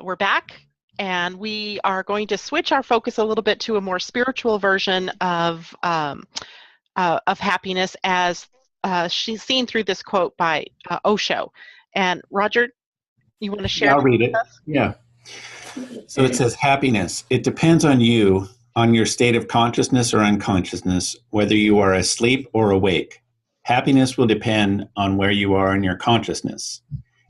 We're back, and we are going to switch our focus a little bit to a more spiritual version of happiness, as she's seen through this quote by Osho. And Roger, you want to share? Yeah, I'll read it. Yeah. So it says, happiness. It depends on you, on your state of consciousness or unconsciousness, whether you are asleep or awake. Happiness will depend on where you are in your consciousness.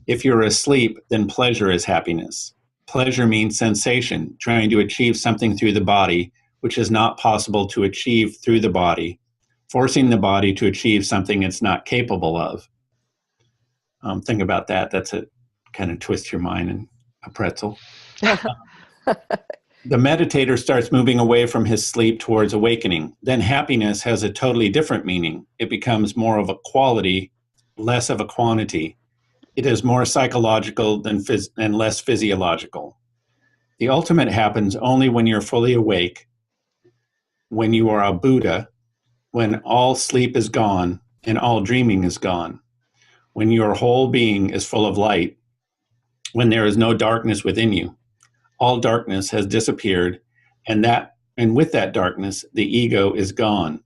If you're asleep, then pleasure is happiness. Pleasure means sensation, trying to achieve something through the body, which is not possible to achieve through the body, forcing the body to achieve something it's not capable of. Think about that. That's a kind of twist your mind in a pretzel. The meditator starts moving away from his sleep towards awakening. Then happiness has a totally different meaning. It becomes more of a quality, less of a quantity. It is more psychological than less physiological. The ultimate happens only when you're fully awake, when you are a Buddha, when all sleep is gone and all dreaming is gone, when your whole being is full of light, when there is no darkness within you. All darkness has disappeared, and with that darkness, the ego is gone.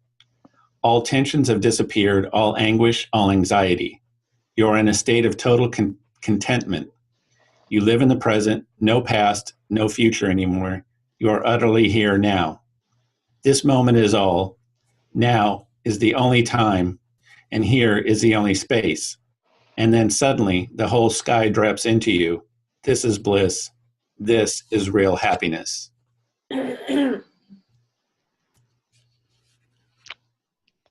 All tensions have disappeared, all anguish, all anxiety. You are in a state of total contentment. You live in the present, no past, no future anymore. You are utterly here now. This moment is all. Now is the only time, and here is the only space. And then suddenly, the whole sky drops into you. This is bliss. This is real happiness.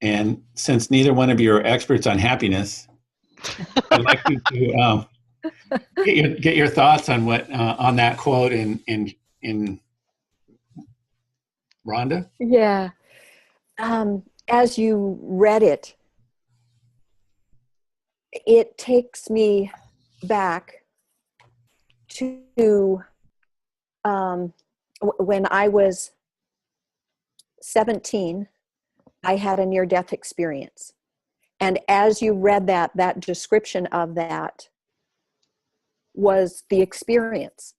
And since neither one of you are experts on happiness, I'd like you to get your thoughts on what on that quote in Rhonda. Yeah, as you read it, it takes me back to when I was 17, I had a near-death experience. And as you read that description of that was the experience.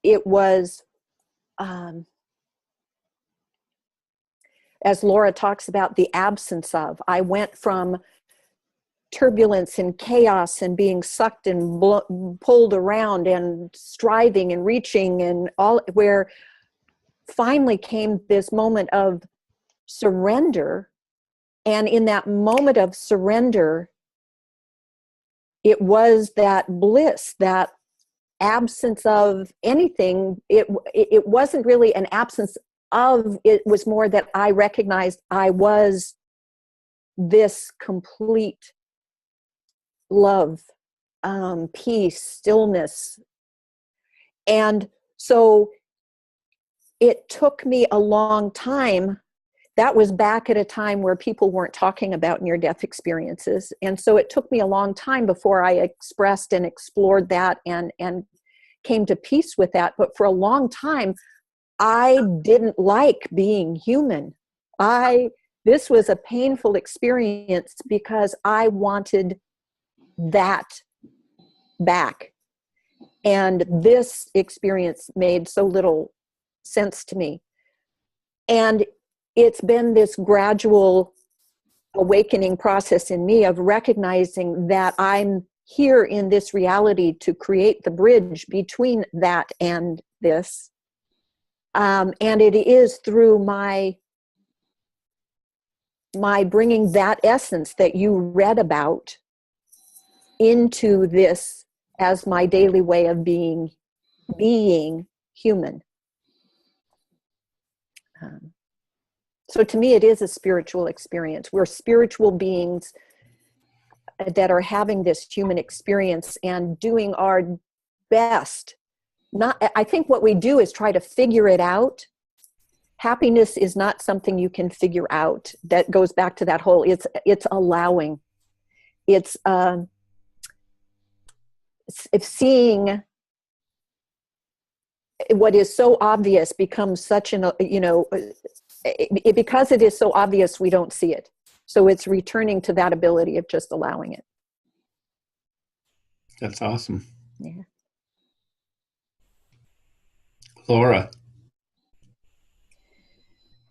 It was, as Laura talks about, the absence of. I went from turbulence and chaos and being sucked and pulled around and striving and reaching and all, where finally came this moment of surrender. And in that moment of surrender, it was that bliss, that absence of anything. It wasn't really an absence of, it was more that I recognized I was this complete love, peace, stillness. And so it took me a long time. That was back at a time where people weren't talking about near-death experiences. And so it took me a long time before I expressed and explored that and came to peace with that. But for a long time, I didn't like being human. This was a painful experience because I wanted that back. And this experience made so little sense to me. And it's been this gradual awakening process in me of recognizing that I'm here in this reality to create the bridge between that and this. And it is through my bringing that essence that you read about into this as my daily way of being human. So to me, it is a spiritual experience. We're spiritual beings that are having this human experience and doing our best. I think what we do is try to figure it out. Happiness is not something you can figure out. That goes back to that whole, it's allowing. It's seeing what is so obvious becomes such an, because it is so obvious, we don't see it. So it's returning to that ability of just allowing it. That's awesome. Yeah. Laura.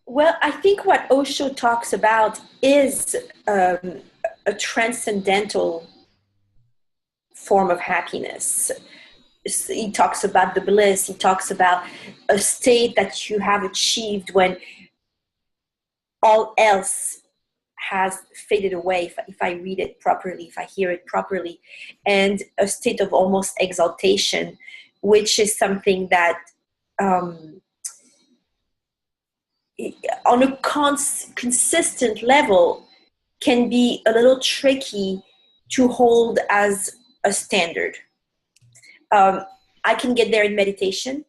Well, I think what Osho talks about is a transcendental form of happiness. He talks about the bliss. He talks about a state that you have achieved when all else has faded away, if I read it properly, if I hear it properly, and a state of almost exaltation, which is something that on a consistent level can be a little tricky to hold as a standard. I can get there in meditation.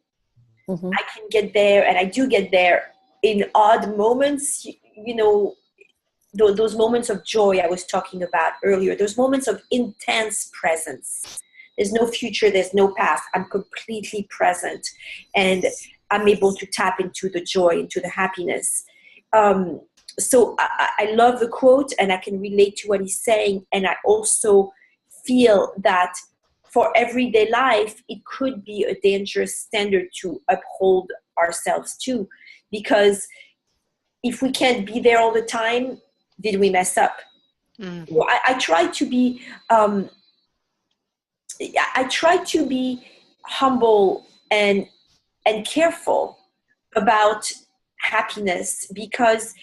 Mm-hmm. I can get there, and I do get there in odd moments, you know, those moments of joy I was talking about earlier, those moments of intense presence. There's no future, there's no past. I'm completely present, and I'm able to tap into the joy, into the happiness. So I love the quote, and I can relate to what he's saying. And I also feel that for everyday life, it could be a dangerous standard to uphold ourselves to, because if we can't be there all the time, did we mess up? Mm-hmm. So I try to be humble and careful about happiness, because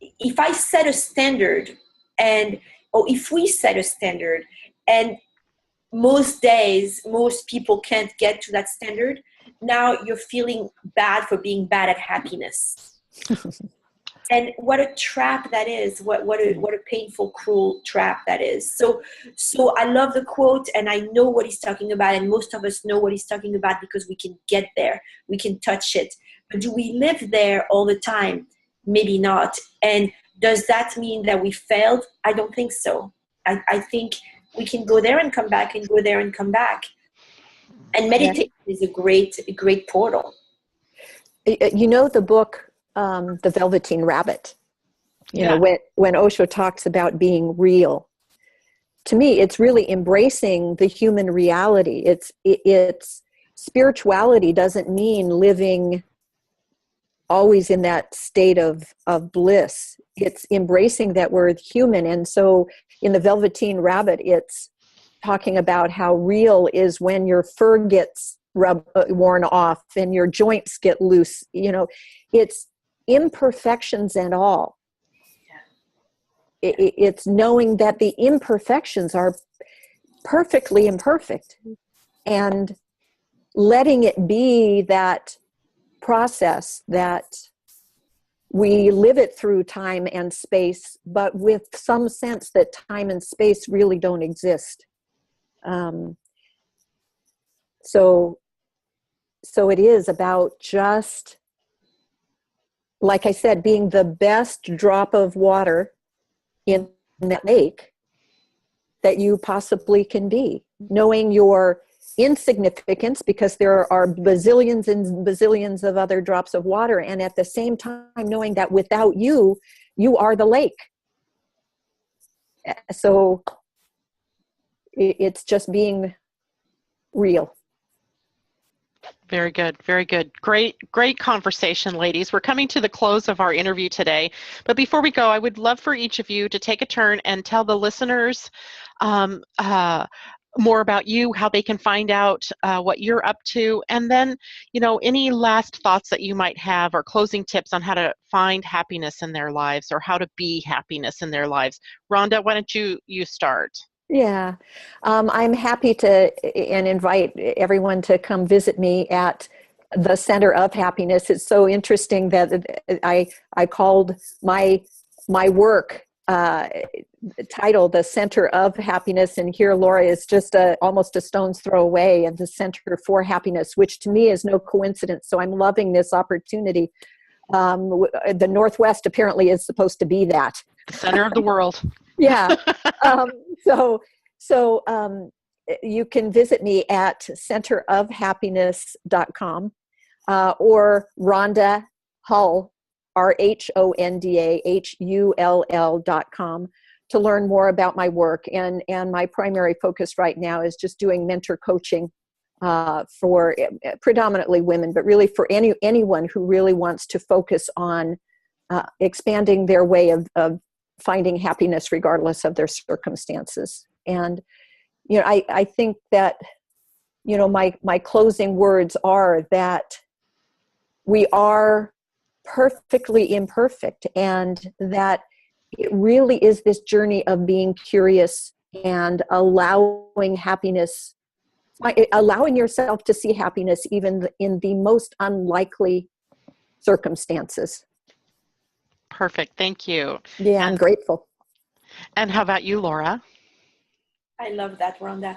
if I set a standard, or if we set a standard, and most days most people can't get to that standard, now you're feeling bad for being bad at happiness. And what a trap that is. What a painful, cruel trap that is. So I love the quote, and I know what he's talking about, and most of us know what he's talking about because we can get there. We can touch it. But do we live there all the time? Maybe not. And does that mean that we failed? I don't think so. I think we can go there and come back, and go there and come back. And meditation is a great portal. You know the book, The Velveteen Rabbit, you know, when Osho talks about being real, to me, it's really embracing the human reality. It's spirituality doesn't mean living always in that state of bliss. It's embracing that we're human. And so in The Velveteen Rabbit, it's talking about how real is when your fur gets worn off and your joints get loose. You know, it's imperfections and all. It's knowing that the imperfections are perfectly imperfect, and letting it be that process, that we live it through time and space, but with some sense that time and space really don't exist. So it is about, just like I said, being the best drop of water in that lake that you possibly can be, knowing your insignificance, because there are bazillions and bazillions of other drops of water, and at the same time knowing that without you, you are the lake. So it's just being real. Very good. Very good. Great conversation, ladies. We're coming to the close of our interview today. But before we go, I would love for each of you to take a turn and tell the listeners more about you, how they can find out what you're up to, and then, you know, any last thoughts that you might have, or closing tips on how to find happiness in their lives, or how to be happiness in their lives. Rhonda, why don't you start? Yeah, I'm happy to and invite everyone to come visit me at the Center of Happiness. It's so interesting that I called my work title The Center of Happiness, and here Laura is just almost a stone's throw away, and the Center for Happiness, which to me is no coincidence. So I'm loving this opportunity. The Northwest apparently is supposed to be that. The center of the world. Yeah. So you can visit me at centerofhappiness.com or Rhonda Hull, RHONDAHULL.com, to learn more about my work. And my primary focus right now is just doing mentor coaching for predominantly women, but really for anyone who really wants to focus on expanding their way of finding happiness regardless of their circumstances. And, I think that, my closing words are that we are perfectly imperfect, and that it really is this journey of being curious and allowing happiness, allowing yourself to see happiness even in the most unlikely circumstances. Perfect. Thank you. Yeah, I'm grateful. And how about you, Laura? I love that, Rhonda.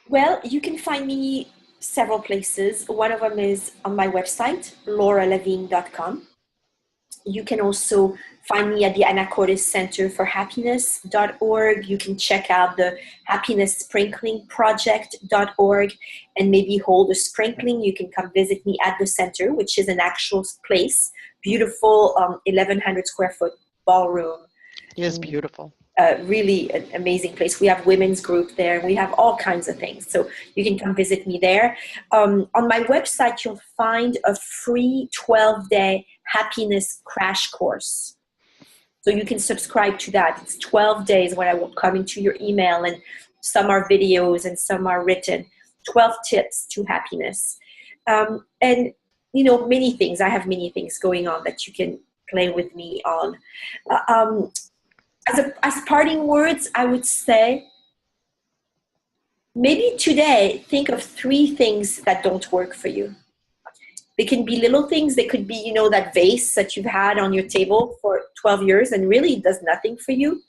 Well, you can find me several places. One of them is on my website, lauraLavigne.com. You can also find me at the Anacortes Center for Happiness.org. You can check out the Happiness Sprinkling Project.org and maybe hold a sprinkling. You can come visit me at the center, which is an actual place, beautiful 1,100 square foot ballroom. It is beautiful. Really an amazing place. We have women's group there. We have all kinds of things. So you can come visit me there. On my website, you'll find a free 12-day happiness crash course. So you can subscribe to that. It's 12 days when I will come into your email, and some are videos and some are written. 12 tips to happiness. And, many things. I have many things going on that you can play with me on. As parting words, I would say, maybe today, think of 3 things that don't work for you. They can be little things. They could be, that vase that you've had on your table for 12 years and really does nothing for you.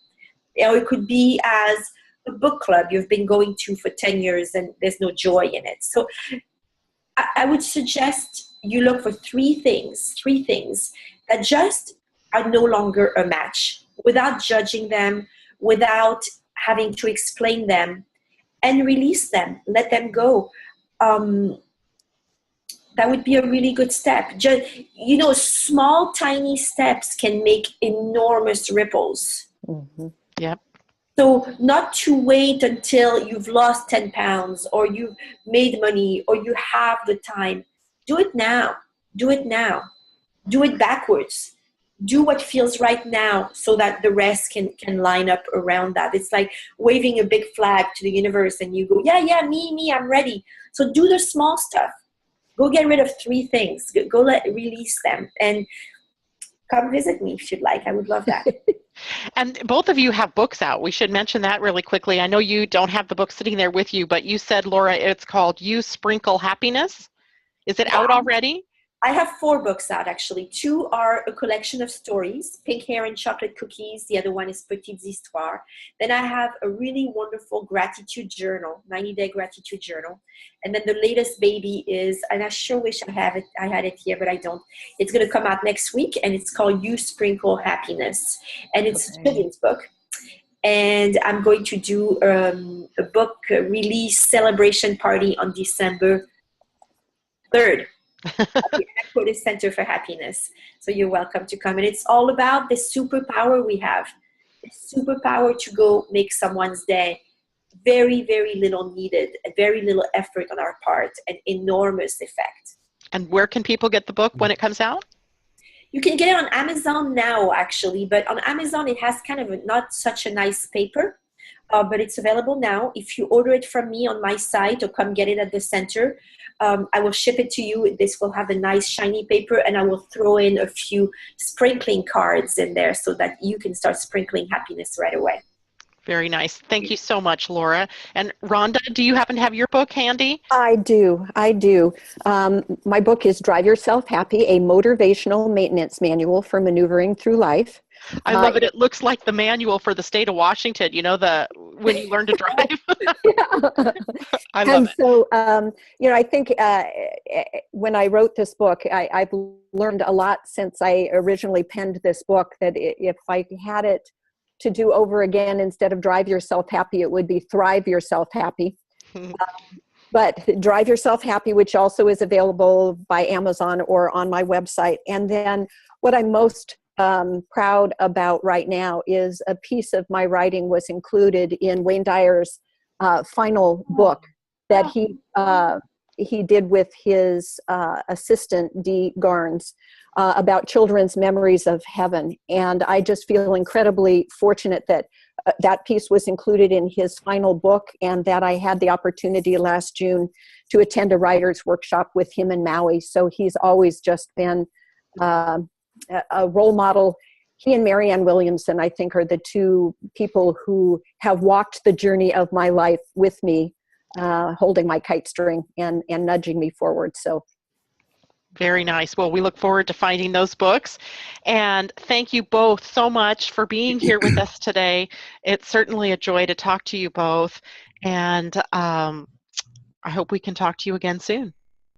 Or it could be as a book club you've been going to for 10 years and there's no joy in it. So I would suggest you look for 3 things that just are no longer a match, without judging them, without having to explain them, and release them, let them go. That would be a really good step. Just, small, tiny steps can make enormous ripples. Mm-hmm. Yep. So not to wait until you've lost 10 pounds or you've made money or you have the time. Do it now. Do it now. Do it backwards. Do what feels right now so that the rest can line up around that. It's like waving a big flag to the universe and you go, yeah, me, I'm ready. So do the small stuff. Go get rid of 3 things. Go release them and come visit me if you'd like. I would love that. And both of you have books out. We should mention that really quickly. I know you don't have the book sitting there with you, but you said, Laura, it's called You Sprinkle Happiness. Is it out already? I have 4 books out, actually. 2 are a collection of stories, Pink Hair and Chocolate Cookies. The other one is Petites Histoires. Then I have a really wonderful gratitude journal, 90-day gratitude journal. And then the latest baby is, and I sure wish I had it here, but I don't. It's going to come out next week, and it's called You Sprinkle Happiness. And it's a children's book. And I'm going to do a book release celebration party on December 3rd. At the Anacortes Center for Happiness. So you're welcome to come. And it's all about the superpower we have. The superpower to go make someone's day. Very, very little needed. Very little effort on our part. An enormous effect. And where can people get the book when it comes out? You can get it on Amazon now, actually. But on Amazon, it has kind of not such a nice paper. But it's available now. If you order it from me on my site or come get it at the center, I will ship it to you. This will have a nice shiny paper, and I will throw in a few sprinkling cards in there so that you can start sprinkling happiness right away. Very nice. Thank you so much, Laura. And Rhonda, do you happen to have your book handy? I do. My book is Drive Yourself Happy, a Motor-Vational Maintenance Manual for Maneuvering Through Life. I love it. It looks like the manual for the state of Washington, when you learn to drive. Yeah. I love it. So, I think when I wrote this book, I've learned a lot since I originally penned this book, that if I had it to do over again, instead of Drive Yourself Happy, it would be Thrive Yourself Happy. But Drive Yourself Happy, which also is available by Amazon or on my website. And then what I'm most proud about right now is a piece of my writing was included in Wayne Dyer's final book that he did with his assistant, Dee Garnes, about children's memories of heaven. And I just feel incredibly fortunate that that piece was included in his final book, and that I had the opportunity last June to attend a writer's workshop with him in Maui. So he's always just been a role model. He and Marianne Williamson, I think, are the two people who have walked the journey of my life with me, holding my kite string and nudging me forward. So very nice. Well, we look forward to finding those books. And thank you both so much for being here with us today. It's certainly a joy to talk to you both. And I hope we can talk to you again soon.